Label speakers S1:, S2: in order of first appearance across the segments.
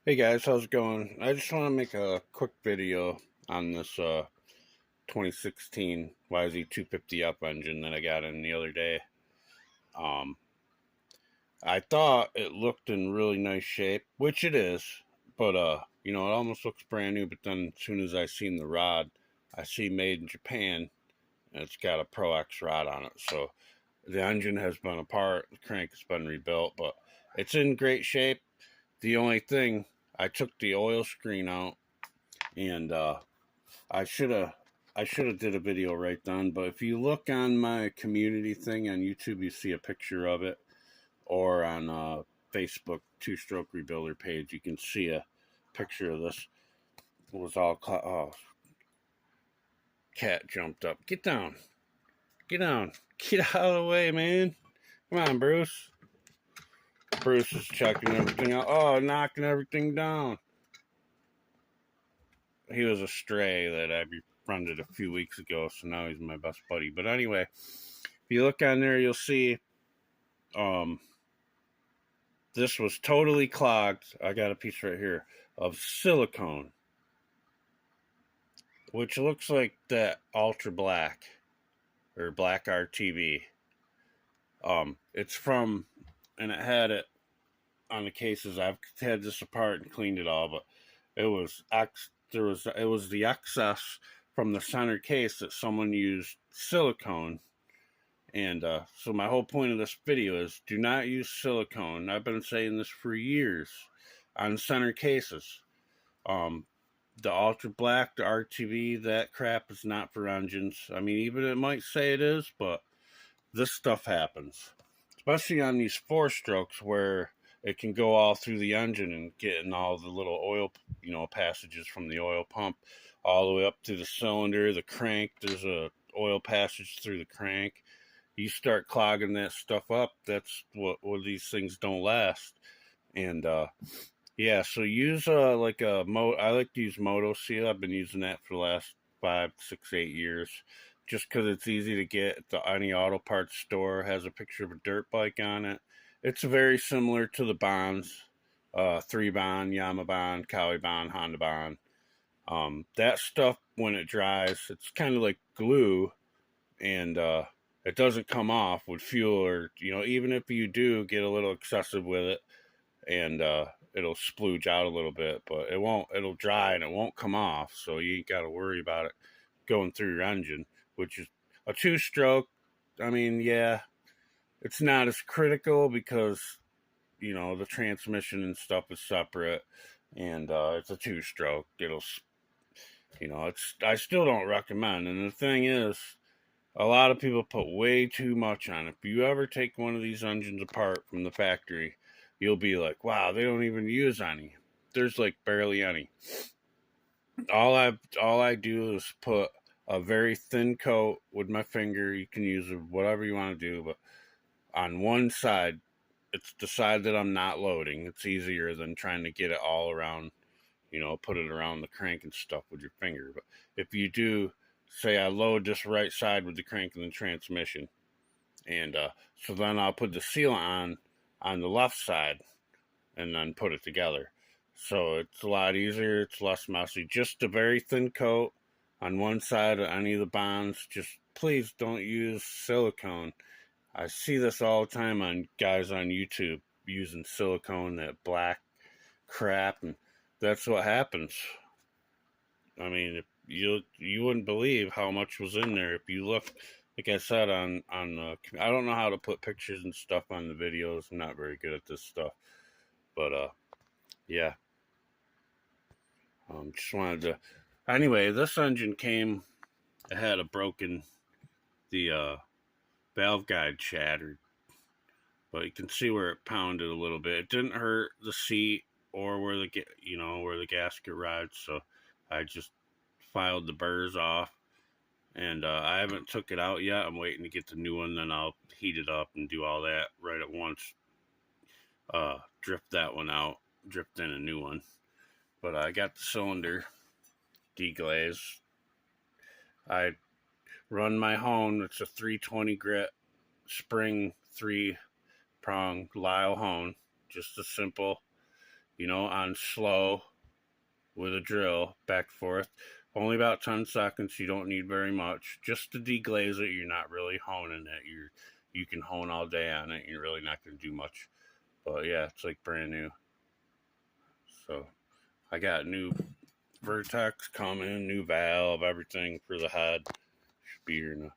S1: Hey guys, how's it going? I just want to make a quick video on this 2016 yz250f engine that I got in the other day. Um, I thought it looked in really nice shape, which it is, but it almost looks brand new. But then as soon as I seen the rod, I see made in Japan, and it's got a Pro X rod on it. So the engine has been apart, the crank has been rebuilt, but it's in great shape. The only thing, I took the oil screen out, and I should have did a video right then. But if you look on my community thing on YouTube, you see a picture of it, or on Facebook Two Stroke Rebuilder page, you can see a picture of this. It was all oh, cat jumped up. Get down, get down, get out of the way, man. Come on, Bruce. Bruce is checking everything out. Oh, knocking everything down. He was a stray that I befriended a few weeks ago, so now he's my best buddy. But anyway, if you look on there, you'll see this was totally clogged. I got a piece right here of silicone, which looks like that ultra black or black RTV. It's from, and it had it on the cases. I've had this apart and cleaned it all, but it was the excess from the center case that someone used silicone. And so my whole point of this video is do not use silicone. I've been saying this for years on center cases. The ultra black, the RTV, that crap is not for engines. I mean, even it might say it is, but this stuff happens, especially on these 4-strokes where it can go all through the engine and get in all the little oil, passages from the oil pump all the way up to the cylinder, the crank. There's a oil passage through the crank. You start clogging that stuff up, that's what these things don't last. And yeah, so use I like to use Moto Seal. I've been using that for the last 5, 6, 8 years, just because it's easy to get. Any auto parts store has a picture of a dirt bike on it. It's very similar to the bonds, 3-bond, Yamaha bond, Cowie bond, Honda bond. That stuff, when it dries, it's kind of like glue, and it doesn't come off with fuel, or even if you do get a little excessive with it, and it'll splooge out a little bit, but it won't. It'll dry and it won't come off, so you ain't got to worry about it going through your engine, which is a 2-stroke. I mean, yeah, it's not as critical because the transmission and stuff is separate, and it's a 2-stroke. I still don't recommend. And the thing is, a lot of people put way too much on it. If you ever take one of these engines apart from the factory, you'll be like, wow, they don't even use any. There's like barely any. All I do is put a very thin coat with my finger. You can use whatever you want to do, but on one side, it's the side that I'm not loading. It's easier than trying to get it all around, put it around the crank and stuff with your finger. But if you do, say I load this right side with the crank and the transmission, and so then I'll put the sealant on the left side and then put it together. So it's a lot easier, it's less messy. Just a very thin coat on one side of any of the bonds. Just please don't use silicone. I see this all the time on guys on YouTube using silicone, that black crap, and that's what happens. I mean, you wouldn't believe how much was in there if you look. Like I said, on I don't know how to put pictures and stuff on the videos. I'm not very good at this stuff, but yeah. Just wanted to. Anyway, this engine it had the valve guide shattered, but you can see where it pounded a little bit. It didn't hurt the seat or where the gasket rides, so I just filed the burrs off, and I haven't took it out yet. I'm waiting to get the new one, then I'll heat it up and do all that right at once. Drift that one out, drift in a new one. But I got the cylinder deglazed. I run my hone. It's a 320 grit spring 3-prong Lyle hone. Just a simple on slow with a drill back and forth. Only about 10 seconds. You don't need very much. Just to deglaze it, you're not really honing it. You can hone all day on it. You're really not going to do much. But yeah, it's like brand new. So I got new vertex coming, new valve, everything for the head. Should be here in a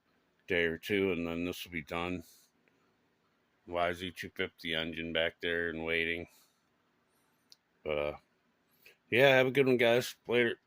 S1: day or two, and then this will be done. YZ250 engine back there and waiting. But yeah, have a good one, guys. Later.